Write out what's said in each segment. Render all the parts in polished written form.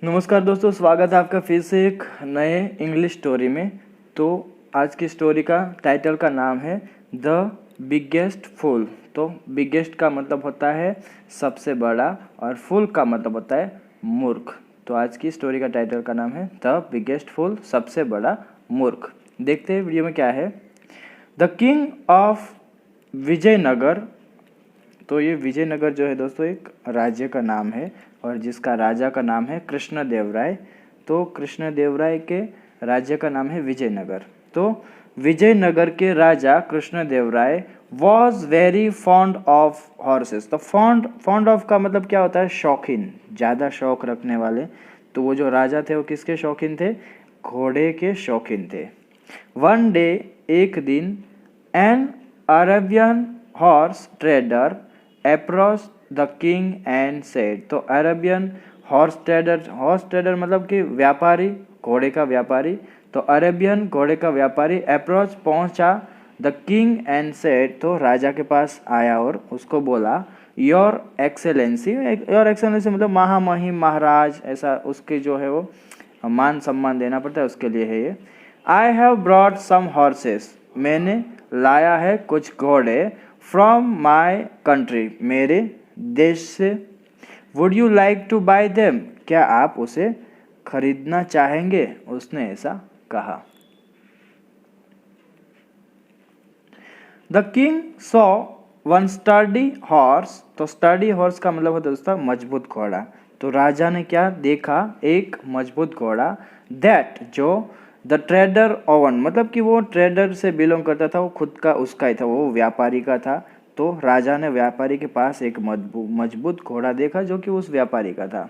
नमस्कार दोस्तों, स्वागत है आपका फिर से एक नए इंग्लिश स्टोरी में। तो आज की स्टोरी का टाइटल का नाम है द बिगेस्ट फूल। तो बिगेस्ट का मतलब होता है सबसे बड़ा और फूल का मतलब होता है मूर्ख। तो आज की स्टोरी का टाइटल का नाम है द बिगेस्ट फूल, सबसे बड़ा मूर्ख। देखते हैं वीडियो में क्या है। The king of Vijayanagar. तो ये विजयनगर जो है दोस्तों एक राज्य का नाम है और जिसका राजा का नाम है कृष्णदेवराय। तो कृष्णदेवराय के राज्य का नाम है विजयनगर। तो विजयनगर के राजा Krishnadevaraya was very fond of horses. तो फॉन्ड ऑफ का मतलब क्या होता है? शौकीन, ज़्यादा शौक रखने वाले। तो वो जो राजा थे वो किसके शौकीन थे? घोड़े के शौकीन थे। वन डे, एक दिन, an Arabian horse trader approach the king and said. तो अरेबियन हॉर्स ट्रेडर मतलब कि व्यापारी, घोड़े का व्यापारी। तो अरेबियन घोड़े का व्यापारी अप्रोच पहुंचा द किंग एंड सेड। तो राजा के पास आया और उसको बोला योर एक्सेलेंसी। योर एक्सेलेंसी मतलब महामहिम, महाराज, ऐसा उसके जो है वो मान सम्मान देना पड़ता है, उसके लिए है ये। I have brought some horses. मैंने लाया है कुछ घोड़े। फ्रॉम माई कंट्री, मेरे देश से। Would you like two by them, क्या आप उसे खरीदना चाहेंगे? उसने ऐसा कहा। The king saw one sturdy horse. तो स्टर्डी हॉर्स का मतलब होता है दोस्तों मजबूत घोड़ा। तो राजा ने क्या देखा? एक मजबूत घोड़ा। दैट जो द ट्रेडर ओवन, मतलब कि वो ट्रेडर से बिलोंग करता था, वो खुद का उसका ही था, वो व्यापारी का था। तो राजा ने व्यापारी के पास एक मजबूत घोड़ा देखा जो कि उस व्यापारी का था।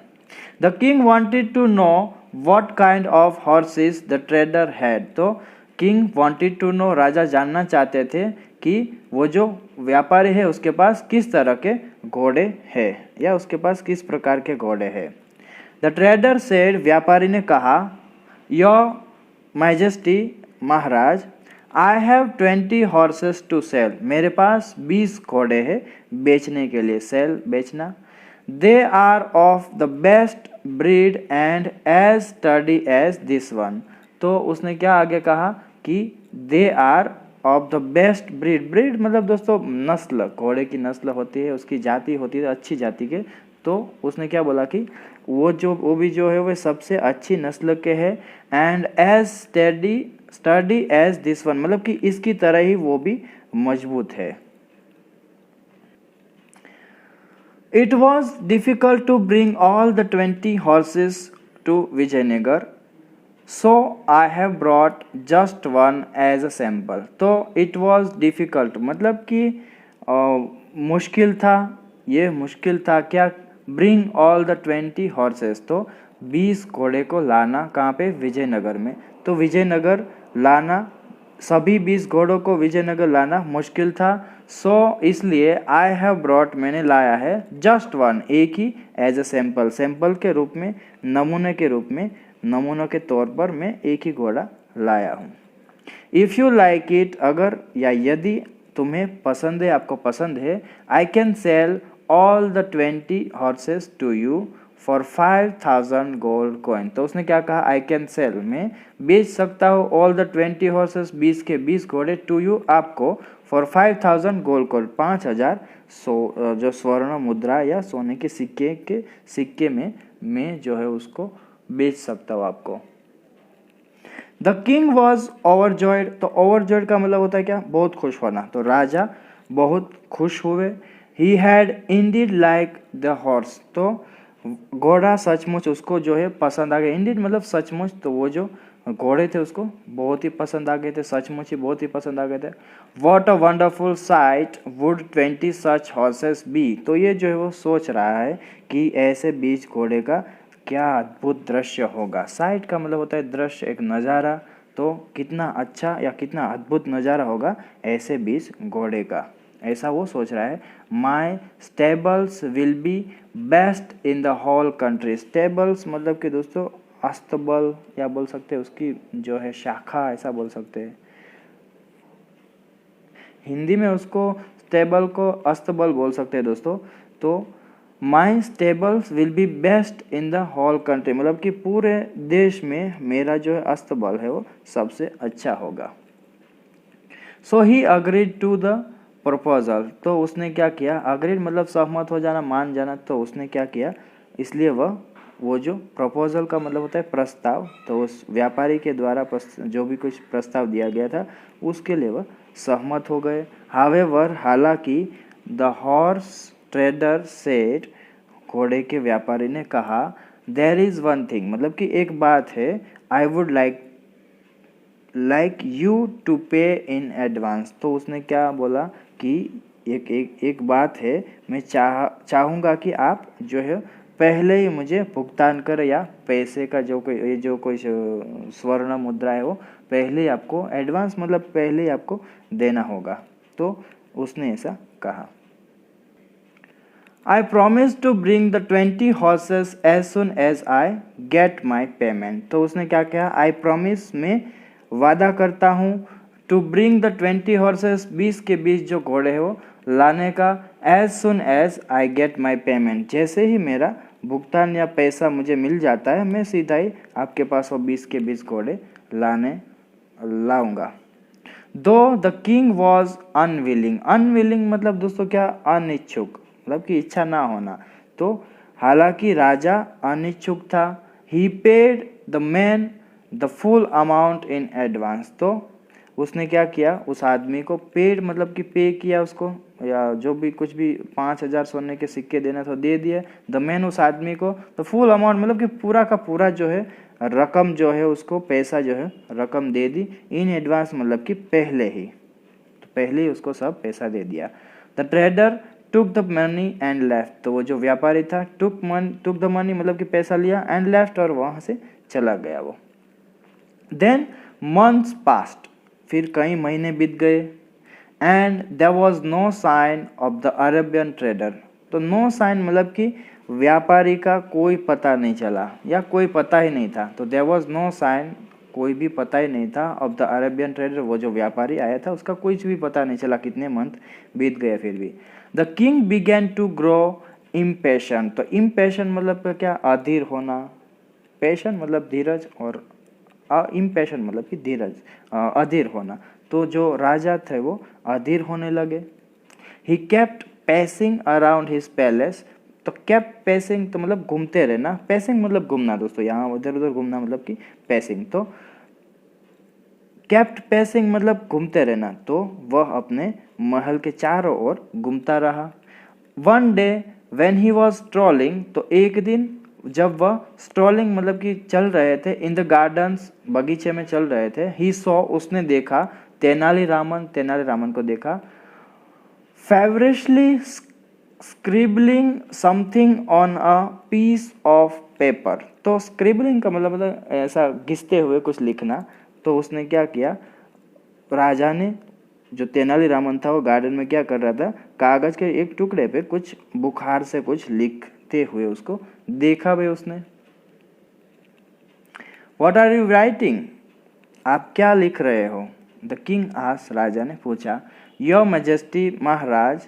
The king wanted to know what kind of horses the trader had. तो किंग वॉन्टेड टू नो, राजा जानना चाहते थे कि वो जो व्यापारी है उसके पास किस तरह के घोड़े हैं या उसके पास किस प्रकार के घोड़े हैं। द ट्रेडर सेड, व्यापारी ने कहा, योर मैजेस्टी, महाराज, I have 20 horses to sell. मेरे पास 20 घोड़े हैं बेचने के लिए। सेल, बेचना। They are of the best breed and as sturdy as this one. तो उसने क्या आगे कहा कि they are of the best breed. Breed मतलब दोस्तों नस्ल, घोड़े की नस्ल होती है, उसकी जाति होती है अच्छी जाति के। तो उसने क्या बोला कि वो भी जो है वो सबसे अच्छी नस्ल के हैं। And as sturdy as this one, मतलब कि इसकी तरह ही वो भी मजबूत है। It was difficult to bring all the 20 horses to Vijayanagar, so I have brought just one as a sample. तो इट वॉज डिफिकल्ट मतलब कि मुश्किल था, ये मुश्किल था क्या? ब्रिंग ऑल द 20 हॉर्सेस, तो 20 घोड़े को लाना कहाँ पे? विजयनगर में। तो विजयनगर लाना, सभी 20 घोड़ों को विजयनगर लाना मुश्किल था। सो इसलिए आई हैव ब्रॉट, मैंने लाया है, जस्ट वन, एक ही, एज अ सैम्पल, सैम्पल के रूप में, नमूने के रूप में, नमूनों के तौर पर मैं एक ही घोड़ा लाया हूँ। इफ़ यू लाइक इट, अगर या यदि तुम्हें पसंद है, आपको पसंद है, I can sell all the 20 horses to you for 5000 gold coin. तो उसने क्या कहा? आई कैन सेल, मैं बेच सकता हूँ, ऑल द 20 हॉर्सेस, 20 के 20 घोड़े, टू यू, आपको, फॉर 5000 गोल्ड कॉइन, 5000 जो स्वर्ण मुद्रा या सोने के सिक्के में मैं जो है उसको बेच सकता हूँ आपको। The king was overjoyed. तो ओवरजॉयड का मतलब होता है क्या? बहुत खुश होना। तो राजा बहुत खुश हुए। He had Indeed like the horse. तो घोड़ा सचमुच उसको जो है पसंद आ गया। इंडीड मतलब सचमुच, तो वो जो घोड़े थे उसको बहुत ही पसंद आ गए थे, सचमुच ही बहुत ही पसंद आ गए थे। What a wonderful sight would 20 such horses be. तो ये जो है वो सोच रहा है कि ऐसे 20 घोड़े का क्या अद्भुत दृश्य होगा। साइट का मतलब होता है दृश्य, एक नज़ारा। तो कितना अच्छा या कितना अद्भुत नज़ारा होगा ऐसे 20 घोड़े का, ऐसा वो सोच रहा है। My stables will be best in the whole country. Stables मतलब कि दोस्तों अस्तबल या बोल सकते हैं उसकी जो है शाखा, ऐसा बोल सकते हैं। हिंदी में उसको स्टेबल को अस्तबल बोल सकते हैं दोस्तों। तो my stables will be best in the whole country, मतलब कि पूरे देश में मेरा जो है अस्तबल है वो सबसे अच्छा होगा। So he agreed to the proposal, तो उसने क्या किया, अग्रीड मतलब सहमत हो जाना, मान जाना, तो उसने क्या किया, इसलिए वो जो प्रपोजल का मतलब होता है प्रस्ताव, तो उस व्यापारी के द्वारा जो भी कुछ प्रस्ताव दिया गया था उसके लिए वह सहमत हो गए। हावेवर, हालांकि, द हॉर्स ट्रेडर सेड, घोड़े के व्यापारी ने कहा, देयर इज वन थिंग, मतलब कि एक बात है, I would like you to pay in advance, तो उसने क्या बोला कि एक बात है, मैं चाहूँगा कि आप जो है पहले ही मुझे भुगतान करें, या पैसे का जो कोई स्वर्ण मुद्रा है वो पहले ही आपको एडवांस मतलब पहले ही आपको देना होगा। तो उसने ऐसा कहा। I promise to bring the 20 horses as soon as I get my payment, तो उसने क्या कहा, आई प्रॉमिस, में वादा करता हूँ, टू ब्रिंग द 20 हॉर्सेस, 20 के 20 जो घोड़े हैं वो लाने का, as soon as I get my payment, जैसे ही मेरा भुगतान या पैसा मुझे मिल जाता है मैं सीधा ही आपके पास वो 20 के 20 घोड़े लाऊंगा। दो the king was unwilling, unwilling मतलब दोस्तों क्या, अनिच्छुक, मतलब कि इच्छा ना होना, तो हालांकि राजा अनिच्छुक था। He paid the man the full amount in advance, तो उसने क्या किया, उस आदमी को पेड मतलब कि पे किया उसको, या जो भी कुछ भी 5,000 सोने के सिक्के देना था दे दिया। द मैन उस आदमी को, द फुल अमाउंट मतलब कि पूरा का पूरा जो है रकम जो है उसको पैसा जो है रकम दे दी, इन एडवांस मतलब कि पहले ही, तो पहले ही उसको सब पैसा दे दिया। The trader took the money and left, तो वो जो व्यापारी था टुक द मनी मतलब कि पैसा लिया, एंड लेफ्ट, और वहाँ से चला गया वो। देन मंथ्स पास्ट, फिर कई महीने बीत गए, and there was no sign of the Arabian trader, तो नो साइन मतलब कि व्यापारी का कोई पता नहीं चला या कोई पता ही नहीं था, तो देयर वाज नो साइन, कोई भी पता ही नहीं था, ऑफ द अरेबियन ट्रेडर, वो जो व्यापारी आया था उसका कुछ भी पता नहीं चला, कितने मंथ बीत गए फिर भी। The king began to grow impatient, तो इम्पेशेंट मतलब क्या, अधीर होना, पेशेंट मतलब धीरज, और इम्पेशेंट मतलब कि धीरज, अधीर होना, तो जो राजा थे वो अधीर होने लगे। He kept passing around his palace, तो केप्ट पैसिंग तो मतलब घूमते रहना, पैसिंग मतलब घूमना दोस्तों, यहाँ उधर उधर घूमना मतलब कि पैसिंग, तो केप्ट पैसिंग मतलब घूमते रहना, तो वह अपने महल के चारों ओर घूमता रहा। One day when he was strolling, तो एक दिन जब वह स्ट्रॉलिंग मतलब कि चल रहे थे, इन द गार्डन्स, बगीचे में चल रहे थे, ही सॉ, उसने देखा, तेनालीरामन को देखा, feverishly scribbling something on a piece of paper, तो स्क्रिबलिंग का मतलब ऐसा घिसते हुए कुछ लिखना, तो उसने क्या किया, राजा ने, जो तेनालीरामन था वो गार्डन में क्या कर रहा था, कागज के एक टुकड़े पे कुछ बुखार से कुछ लिखते हुए उसको देखा भाई उसने। व्हाट आर यू राइटिंग, आप क्या लिख रहे हो, द किंग आस्क्ड, राजा ने पूछा। योर मैजेस्टी, महाराज,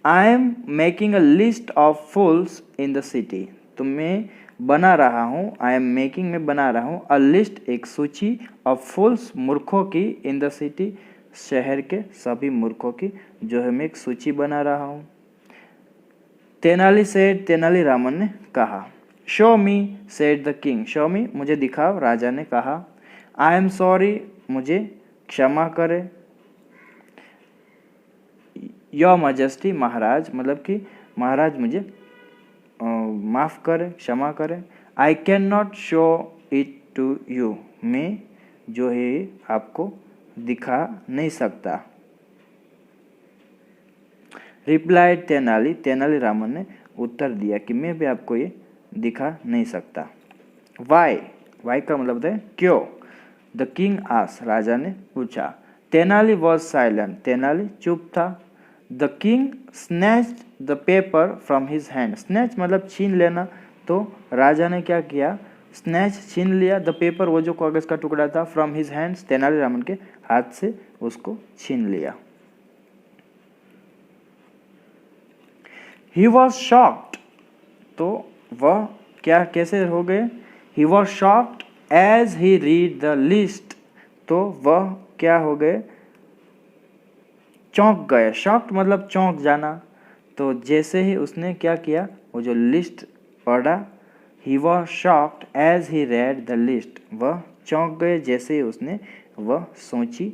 I am making a list of fools in the city, तो मैं बना रहा हूँ, आई एम मेकिंग में बना रहा हूँ, अ लिस्ट एक सूची, ऑफ फूल्स मूर्खों की, इन द सिटी शहर के सभी मूर्खों की जो है मैं एक सूची बना रहा हूँ। तेनालीरामन ने कहा। Show me, said the king, show मी मुझे दिखाओ, राजा ने कहा। आई एम सॉरी, मुझे क्षमा करे, योर मैजेस्टी, महाराज मतलब कि महाराज मुझे माफ़ करे, क्षमा करें। I can not show it to you, मैं जो है आपको दिखा नहीं सकता। रिप्लाइड तेनालीरामन ने उत्तर दिया कि मैं भी आपको ये दिखा नहीं सकता। वाई का मतलब है क्यों। द किंग आस्क्ड, राजा ने पूछा। तेनाली वॉज साइलेंट, तेनाली चुप था। The king snatched the paper from his hand, snatch मतलब छीन लेना, तो राजा ने क्या किया, स्नैच छीन लिया, द पेपर वो जो कागज का टुकड़ा था, फ्रॉम हिज हैंड्स, तेनालीरामन के हाथ से उसको छीन लिया। ही वॉज शॉक्ड, तो वह क्या कैसे हो गए, he was shocked as he read the list, तो वह क्या हो गए, चौंक गए। शॉक्ड मतलब चौंक जाना, तो जैसे ही उसने क्या किया, वो जो लिस्ट पढ़ा, he was shocked as he read the list, वह चौंक गए जैसे ही उसने वह सूची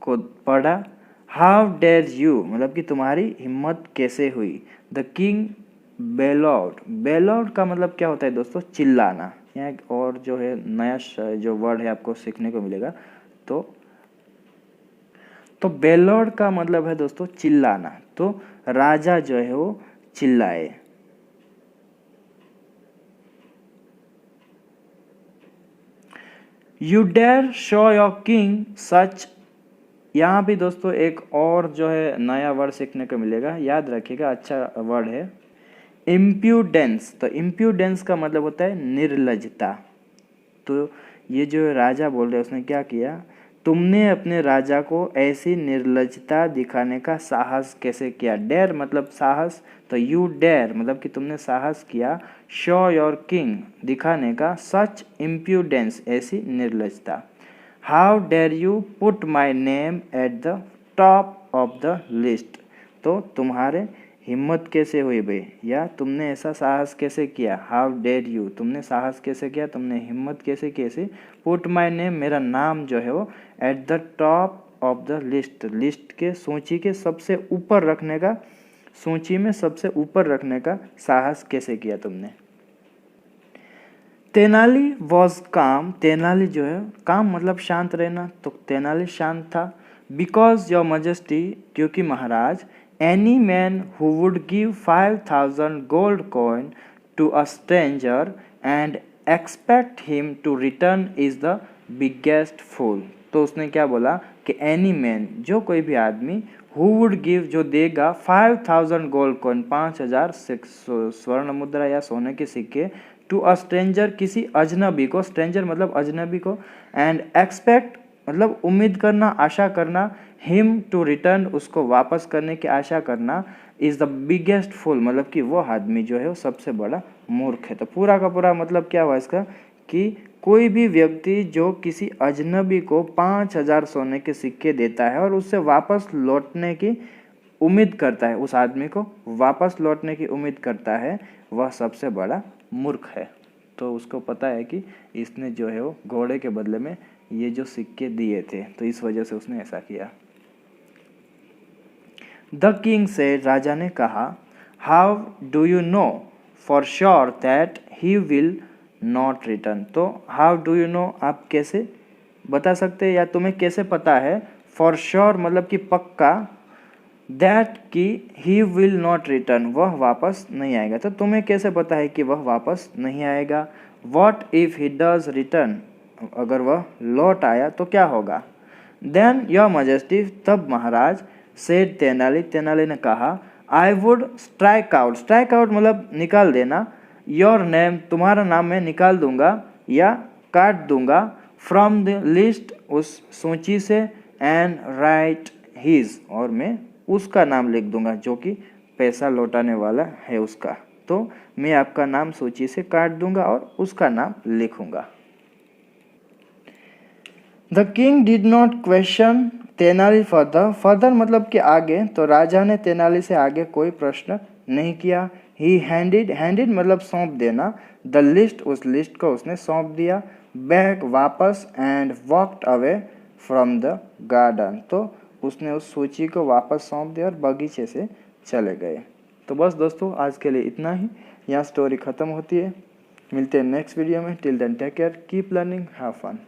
को पढ़ा। हाउ डेयर यू मतलब कि तुम्हारी हिम्मत कैसे हुई। द किंग बेलॉड, बेलॉड का मतलब क्या होता है दोस्तों, चिल्लाना। यहाँ एक और जो है नया जो वर्ड है आपको सीखने को मिलेगा। तो बेलॉड का मतलब है दोस्तों चिल्लाना, तो राजा जो है वो चिल्लाए। You dare show your king such, यहाँ भी दोस्तों एक और जो है नया वर्ड सीखने को मिलेगा, याद रखिएगा, अच्छा वर्ड है इम्प्यूडेंस। तो इम्प्यूडेंस का मतलब होता है निर्लजता। तो ये जो राजा बोल रहे हैं उसने क्या किया, तुमने अपने राजा को ऐसी निर्लजता दिखाने का साहस कैसे किया। डेयर मतलब साहस, तो यू डेयर मतलब कि तुमने साहस किया, शो योर किंग दिखाने का, सच इम्प्यूडेंस ऐसी निर्लजता। How dare you put my name at the top of the list, तो तुम्हारे हिम्मत कैसे हुई भाई, या तुमने ऐसा साहस कैसे किया। हाउ डेयर यू तुमने साहस कैसे किया, तुमने हिम्मत कैसे कैसे, पुट माई नेम मेरा नाम जो है वो eight the top of the list, list के सूची के सबसे ऊपर रखने का, सूची में सबसे ऊपर रखने का साहस कैसे किया तुमने। तेनाली वॉज काम, तेनाली जो है काम मतलब शांत रहना, तो तेनाली शांत था। बिकॉज योर मजेस्टी क्योंकि महाराज, any man who would give 5000 gold coin to a stranger and expect him to return is the biggest fool. तो उसने क्या बोला कि एनी मैन जो कोई भी आदमी, हु वुड गिव जो देगा 5000 गोल्ड कॉइन 5000 स्वर्ण मुद्रा या सोने के सिक्के, टू अ स्ट्रेंजर किसी अजनबी को, स्ट्रेंजर मतलब अजनबी को, एंड एक्सपेक्ट मतलब उम्मीद करना, आशा करना, हिम टू रिटर्न उसको वापस करने की आशा करना, इज़ द बिगेस्ट फूल मतलब कि वो आदमी जो है वो सबसे बड़ा मूर्ख है। तो पूरा का पूरा मतलब क्या हुआ इसका, कि कोई भी व्यक्ति जो किसी अजनबी को 5000 सोने के सिक्के देता है और उससे वापस लौटने की उम्मीद करता है, उस आदमी को वापस लौटने की उम्मीद करता है, वह सबसे बड़ा मूर्ख है। तो उसको पता है कि इसने जो है वो घोड़े के बदले में ये जो सिक्के दिए थे, तो इस वजह से उसने ऐसा किया। द किंग से, राजा ने कहा, how do you know for sure that he will not return. तो हाउ डू यू नो आप कैसे बता सकते हैं या तुम्हें कैसे पता है, फॉर श्योर मतलब कि पक्का, दैट कि ही विल नॉट रिटर्न वह वापस नहीं आएगा। तो तुम्हें कैसे पता है कि वह वापस नहीं आएगा। What if he does return अगर वह लौट आया तो क्या होगा। देन योर मजेस्टी तब महाराज, सेड तेनाली, तेनाली ने कहा, I would strike out, strike out मतलब निकाल देना, योर नेम तुम्हारा नाम मैं निकाल दूंगा या काट दूंगा, फ्रॉम द लिस्ट उस सूची से, एंड राइट हिज और मैं उसका नाम लिख दूंगा जो कि पैसा लौटाने वाला है उसका। तो मैं आपका नाम सूची से काट दूंगा और उसका नाम लिखूंगा। The king did not question Tenali further, further मतलब कि आगे, तो राजा ने तेनाली से आगे कोई प्रश्न नहीं किया। ही हैंडिड, हैंडिड मतलब सौंप देना, द लिस्ट उस लिस्ट को उसने सौंप दिया, बैक वापस, and walked away from the garden, तो उसने उस सूची को वापस सौंप दिया और बगीचे से चले गए। तो बस दोस्तों आज के लिए इतना ही, यहाँ स्टोरी ख़त्म होती है। मिलते हैं नेक्स्ट वीडियो में। Till then take care, keep learning, have fun.